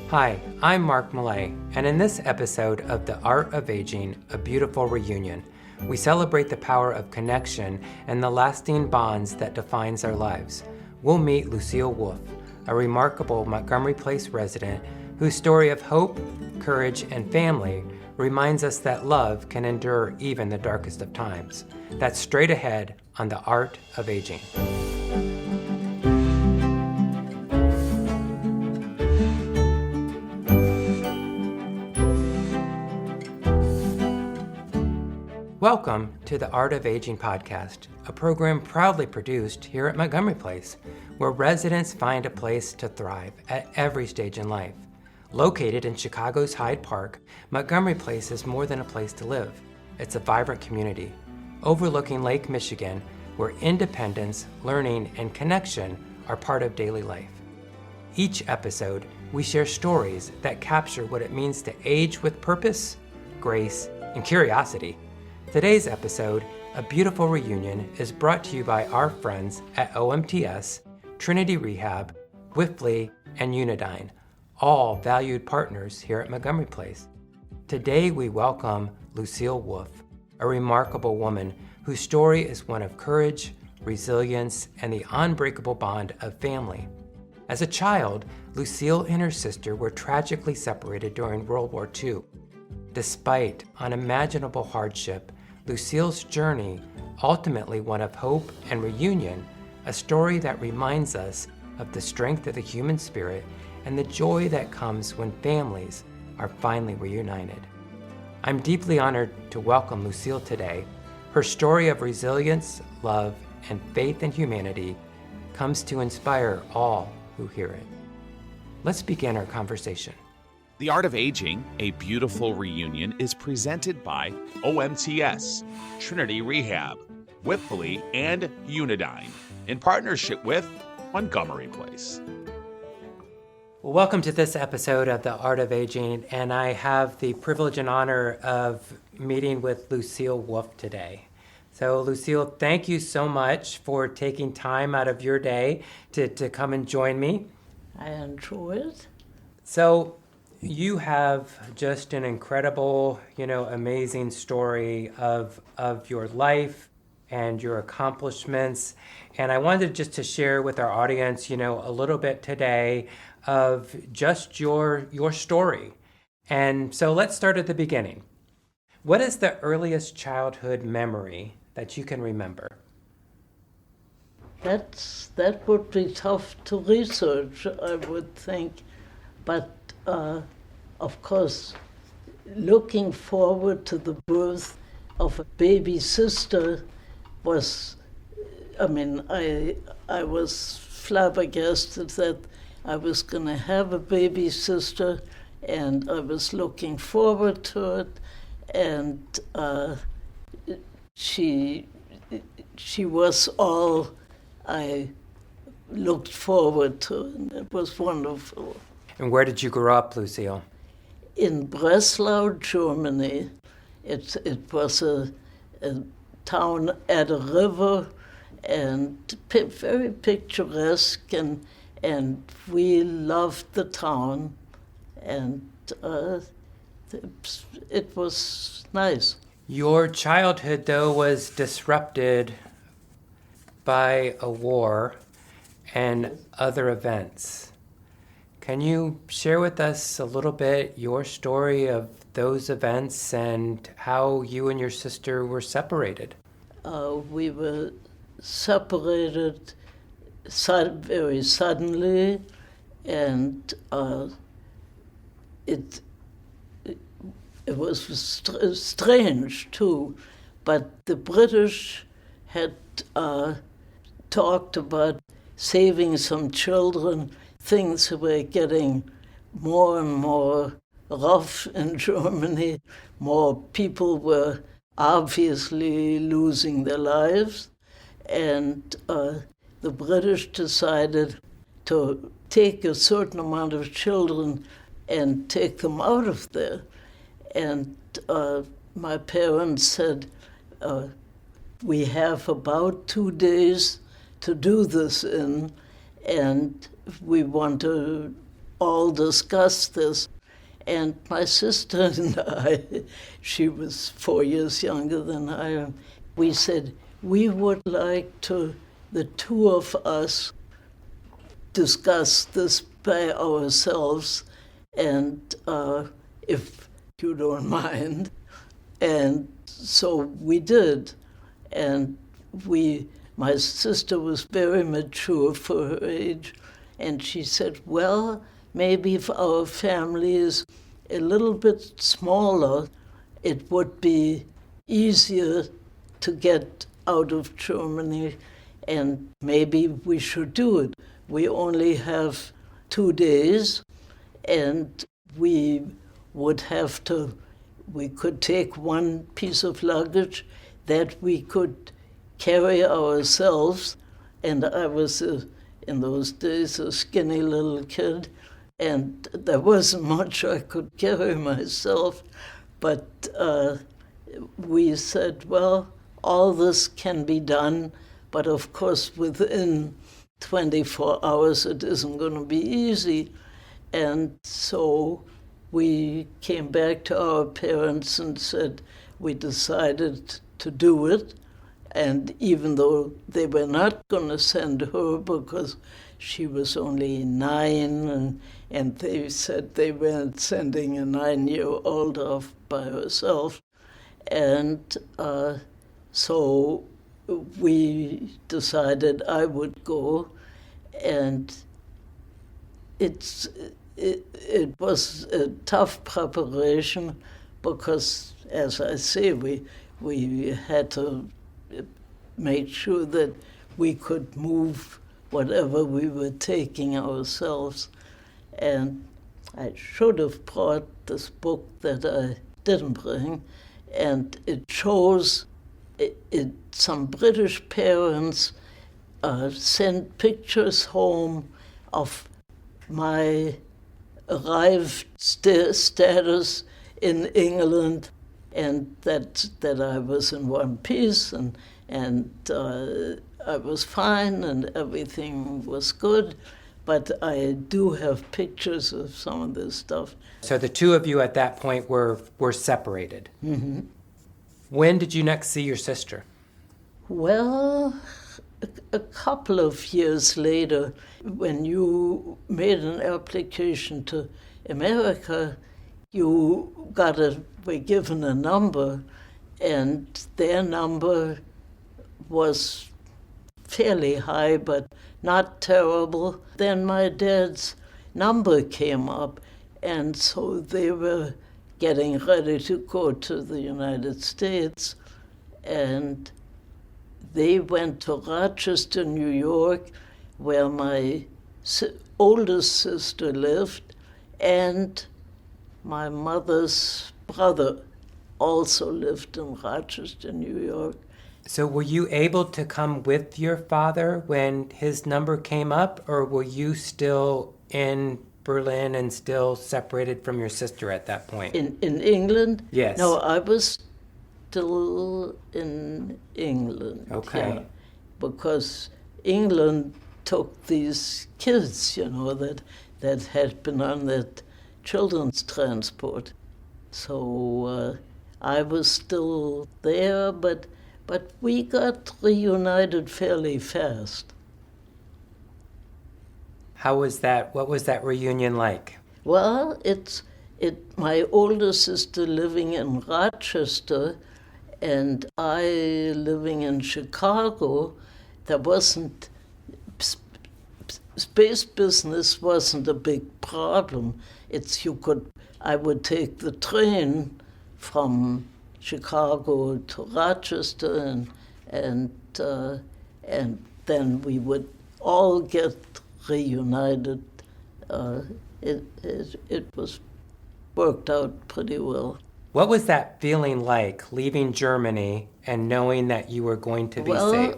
Hi, I'm Mark Millay, and in this episode of The Art of Aging, A Beautiful Reunion, we celebrate the power of connection and the lasting bonds that defines our lives. We'll meet Lucille Wolf, a remarkable Montgomery Place resident whose story of hope, courage, and family reminds us that love can endure even the darkest of times. That's straight ahead on The Art of Aging. Welcome to the Art of Aging podcast, a program proudly produced here at Montgomery Place, where residents find a place to thrive at every stage in life. Located in Chicago's Hyde Park, Montgomery Place is more than a place to live. It's a vibrant community, overlooking Lake Michigan, where independence, learning, and connection are part of daily life. Each episode, we share stories that capture what it means to age with purpose, grace, and curiosity. Today's episode, A Beautiful Reunion, is brought to you by our friends at OMTS, Trinity Rehab, Whiffley, and Unidyne, all valued partners here at Montgomery Place. Today we welcome Lucille Wolf, a remarkable woman whose story is one of courage, resilience, and the unbreakable bond of family. As a child, Lucille and her sister were tragically separated during World War II. Despite unimaginable hardship, Lucille's journey, ultimately one of hope and reunion, a story that reminds us of the strength of the human spirit and the joy that comes when families are finally reunited. I'm deeply honored to welcome Lucille today. Her story of resilience, love, and faith in humanity comes to inspire all who hear it. Let's begin our conversation. The Art of Aging, A Beautiful Reunion is presented by OMTS, Trinity Rehab, Whiffley, and Unidyne, in partnership with Montgomery Place. Well, welcome to this episode of The Art of Aging, and I have the privilege and honor of meeting with Lucille Wolf today. So, Lucille, thank you so much for taking time out of your day to come and join me. I enjoy it. So, you have just an incredible, amazing story of your life and your accomplishments. And I wanted just to share with our audience, a little bit today of just your story. And so let's start at the beginning. What is the earliest childhood memory that you can remember? That would be tough to research, I would think. But of course, looking forward to the birth of a baby sister was, I was flabbergasted that I was going to have a baby sister, and I was looking forward to it, and she was all I looked forward to, and it was wonderful. And where did you grow up, Lucille? In Breslau, Germany. It was a town at a river, and very picturesque, and we loved the town, and it was nice. Your childhood, though, was disrupted by a war and other events. Can you share with us a little bit your story of those events and how you and your sister were separated? We were separated very suddenly, and it was strange too. But the British had talked about saving some children. Things were getting more and more rough in Germany. More people were obviously losing their lives. And the British decided to take a certain amount of children and take them out of there. And my parents said, we have about 2 days to do this in, and we want to all discussed this. And my sister and I, she was 4 years younger than I am, we said, we would like to, the two of us, discuss this by ourselves, and if you don't mind. And so we did. And my sister was very mature for her age, and she said, well, maybe if our family is a little bit smaller, it would be easier to get out of Germany, and maybe we should do it. We only have 2 days, and we could take one piece of luggage that we could carry ourselves. And I was, in those days, a skinny little kid, and there wasn't much I could carry myself. But we said, well, all this can be done, but of course within 24 hours it isn't going to be easy. And so we came back to our parents and said we decided to do it. And even though they were not going to send her because she was only 9, and they said they weren't sending a 9-year-old off by herself. And so we decided I would go, and it was a tough preparation because, as I say, we had to make sure that we could move whatever we were taking ourselves. And I should have brought this book that I didn't bring, and it shows some British parents sent pictures home of my arrived status in England, and that I was in one piece, and I was fine, and everything was good. But I do have pictures of some of this stuff. So the two of you at that point were separated. Mm-hmm. When did you next see your sister? Well, a couple of years later, when you made an application to America, you were given a number, and their number was fairly high, but not terrible. Then my dad's number came up, and so they were getting ready to go to the United States, and they went to Rochester, New York, where my oldest sister lived, and my mother's brother also lived in Rochester, New York. So were you able to come with your father when his number came up, or were you still in Berlin and still separated from your sister at that point? In England? Yes. No, I was still in England. Okay. Yeah, because England took these kids, that had been on that children's transport. So I was still there, but we got reunited fairly fast. How was that? What was that reunion like? Well, my older sister living in Rochester and I living in Chicago. There wasn't, space business wasn't a big problem. I would take the train from Chicago to Rochester, and then we would all get reunited. It was worked out pretty well. What was that feeling like, leaving Germany and knowing that you were going to be Well, safe?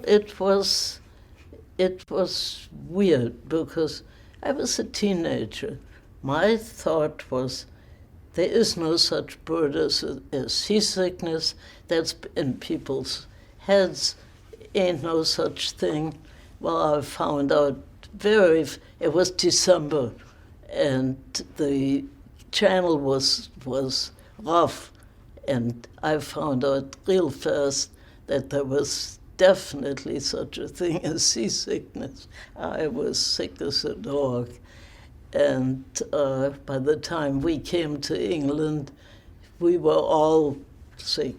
it was weird because I was a teenager. My thought was, there is no such word as seasickness. That's in people's heads. Ain't no such thing. Well, I found out it was December, and the channel was rough, and I found out real fast that there was definitely such a thing as seasickness. I was sick as a dog, and by the time we came to England, we were all sick.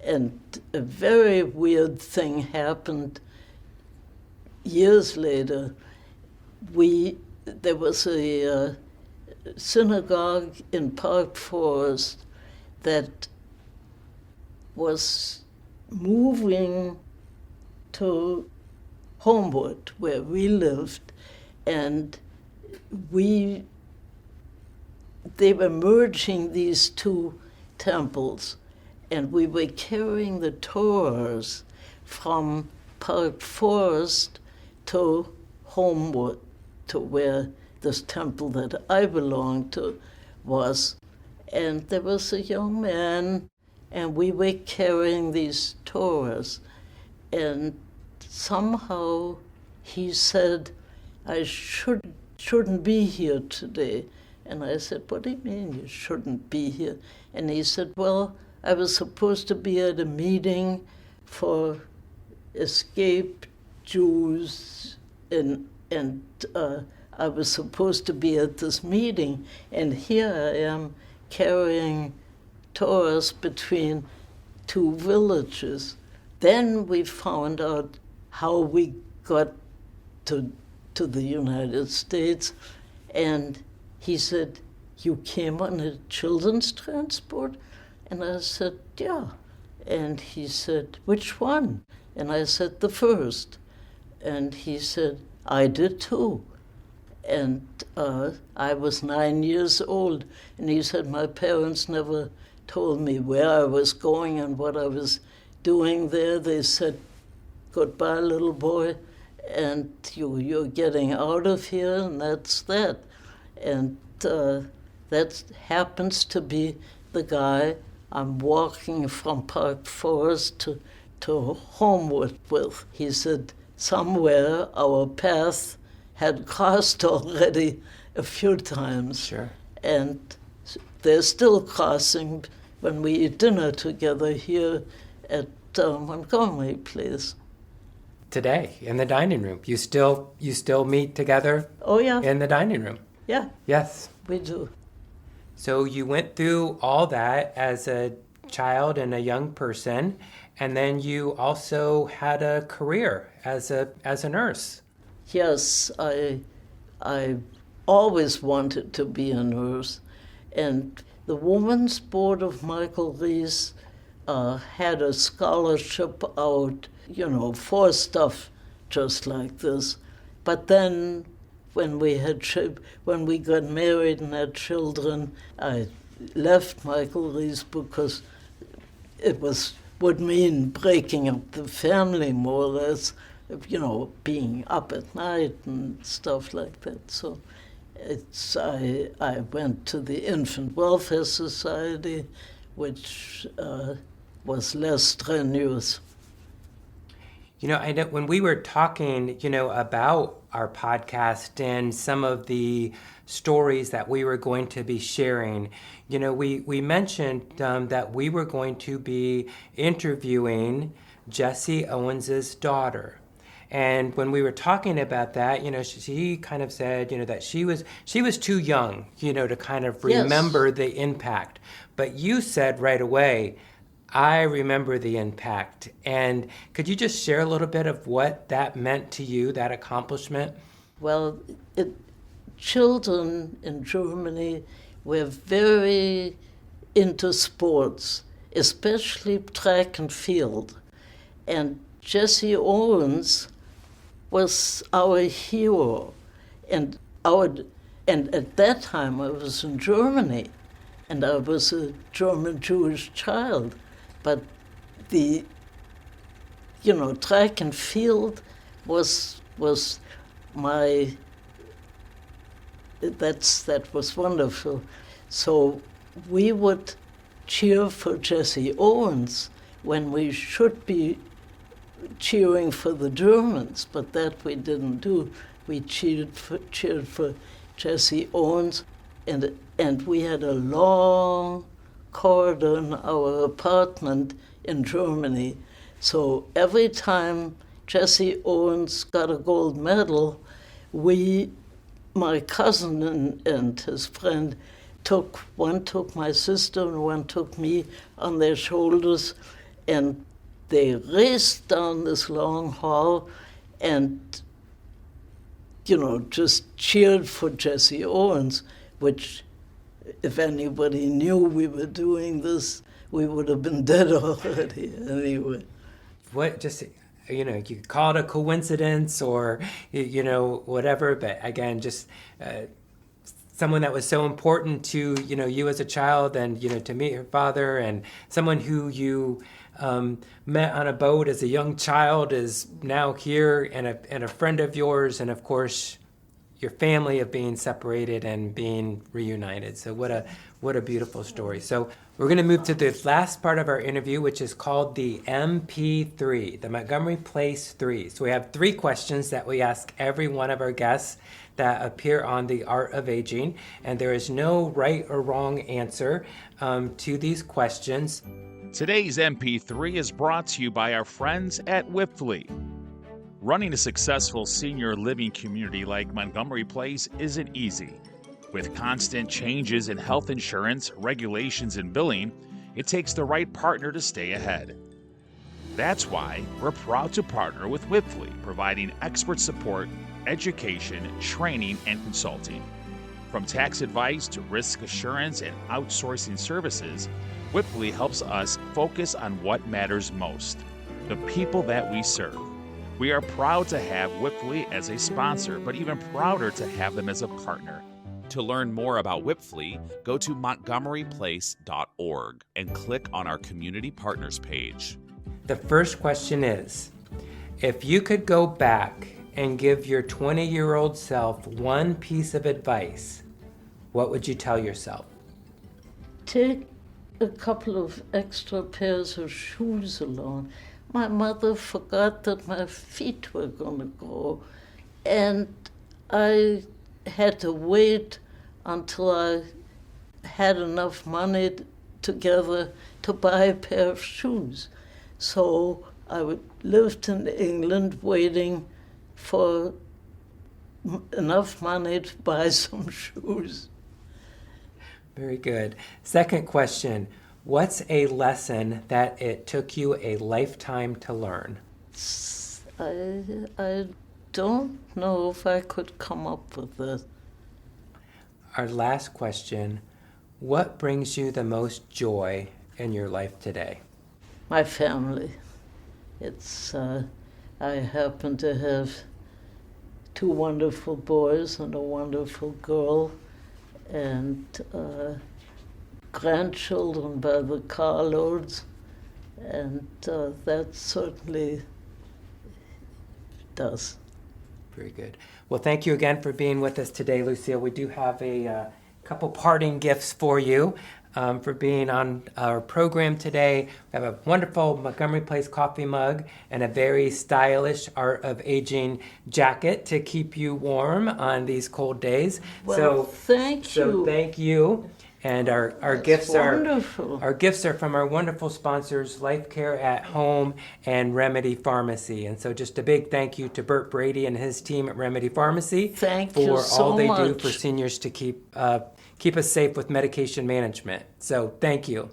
And a very weird thing happened years later. There was a synagogue in Park Forest that was moving to Homewood, where we lived, and they were merging these two temples, and we were carrying the Torahs from Park Forest to Homewood, to where this temple that I belonged to was. And there was a young man, and we were carrying these Torahs, and somehow he said, I shouldn't be here today. And I said, what do you mean you shouldn't be here? And he said, well, I was supposed to be at a meeting for escaped Jews, and I was supposed to be at this meeting, and here I am carrying Torahs between two villages. Then we found out how we got to the United States, and he said, you came on a children's transport? And I said, yeah. And he said, which one? And I said, the first. And he said, I did too. And I was 9 years old. And he said, my parents never told me where I was going and what I was doing there. They said, goodbye, little boy, and you're getting out of here, and that's that. And that happens to be the guy I'm walking from Park Forest to Homewood with. He said, somewhere our path had crossed already a few times. Sure. And they're still crossing when we eat dinner together here at Montgomery Place. Today, in the dining room. You still meet together? Oh, yeah. In the dining room? Yeah. Yes. We do. So you went through all that as a child and a young person, and then you also had a career as a nurse. Yes, I always wanted to be a nurse, and the Women's Board of Michael Reese had a scholarship out, for stuff just like this. But then when we got married and had children, I left Michael Reese because it would mean breaking up the family more or less, being up at night and stuff like that. So I went to the Infant Welfare Society, which was less strenuous. I know when we were talking, about our podcast and some of the stories that we were going to be sharing, we mentioned that we were going to be interviewing Jesse Owens's daughter. And when we were talking about that, she kind of said, that she was too young, to kind of remember Yes. the impact. But you said right away, I remember the impact. And could you just share a little bit of what that meant to you, that accomplishment? Well, children in Germany were very into sports, especially track and field. And Jesse Owens was our hero. And at that time I was in Germany, and I was a German Jewish child. But the, track and field was my, that was wonderful. So we would cheer for Jesse Owens when we should be cheering for the Germans, but that we didn't do. We cheered for Jesse Owens, and we had a long corridor in our apartment in Germany. So every time Jesse Owens got a gold medal, my cousin and his friend one took my sister and one took me on their shoulders, and they raced down this long hall and, just cheered for Jesse Owens, which, if anybody knew we were doing this, we would have been dead already anyway. You could call it a coincidence or, whatever, but again, just someone that was so important to, you as a child and, to meet her father, and someone who you met on a boat as a young child is now here, and a friend of yours, and of course, your family of being separated and being reunited. So what a beautiful story. So we're going to move to the last part of our interview, which is called the MP3, the Montgomery Place 3. So we have 3 questions that we ask every one of our guests that appear on The Art of Aging, and there is no right or wrong answer to these questions. Today's MP3 is brought to you by our friends at Wipfli. Running a successful senior living community like Montgomery Place isn't easy. With constant changes in health insurance, regulations, and billing, it takes the right partner to stay ahead. That's why we're proud to partner with Wipfli, providing expert support, education, training, and consulting. From tax advice to risk assurance and outsourcing services, Wipfli helps us focus on what matters most, the people that we serve. We are proud to have Wipfli as a sponsor, but even prouder to have them as a partner. To learn more about Wipfli, go to montgomeryplace.org and click on our Community Partners page. The first question is, if you could go back and give your 20-year-old self one piece of advice, what would you tell yourself? Take a couple of extra pairs of shoes along. My mother forgot that my feet were going to grow, and I had to wait until I had enough money together to buy a pair of shoes. So I lived in England waiting for enough money to buy some shoes. Very good. Second question, what's a lesson that it took you a lifetime to learn? I don't know if I could come up with that. Our last question, what brings you the most joy in your life today? My family. I happen to have 2 wonderful boys and a wonderful girl, and grandchildren by the carloads, and that certainly does. Very good. Well, thank you again for being with us today, Lucille. We do have a couple parting gifts for you for being on our program today. We have a wonderful Montgomery Place coffee mug and a very stylish Art of Aging jacket to keep you warm on these cold days. Well, thank you. So thank you. And our gifts wonderful. Our gifts are from our wonderful sponsors, Life Care at Home and Remedy Pharmacy. And so just a big thank you to Bert Brady and his team at Remedy Pharmacy Thank you for so all they much. do for seniors to keep us safe with medication management. So thank you.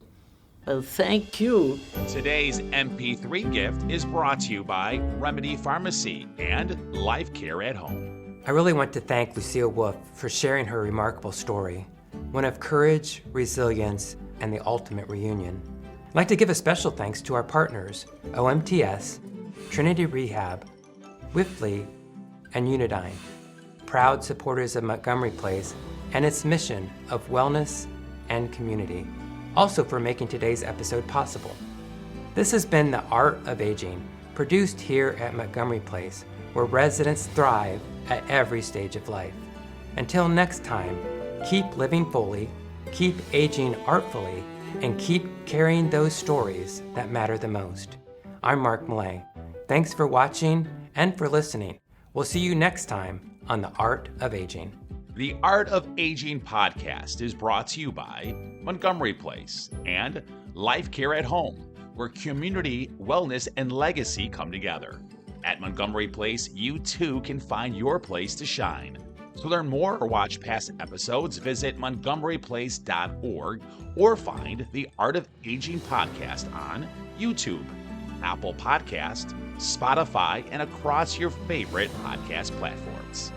Well, thank you. Today's MP3 gift is brought to you by Remedy Pharmacy and Life Care at Home. I really want to thank Lucille Wolf for sharing her remarkable story, one of courage, resilience, and the ultimate reunion. I'd like to give a special thanks to our partners, OMTS, Trinity Rehab, Wipfli, and Unidyne, proud supporters of Montgomery Place and its mission of wellness and community, also for making today's episode possible. This has been The Art of Aging, produced here at Montgomery Place, where residents thrive at every stage of life. Until next time, keep living fully, keep aging artfully, and keep carrying those stories that matter the most. I'm Mark Millay. Thanks for watching and for listening. We'll see you next time on The Art of Aging. The Art of Aging podcast is brought to you by Montgomery Place and Life Care at Home, where community, wellness, and legacy come together. At Montgomery Place, you too can find your place to shine. To learn more or watch past episodes, visit montgomeryplace.org or find the Art of Aging podcast on YouTube, Apple Podcast, Spotify, and across your favorite podcast platforms.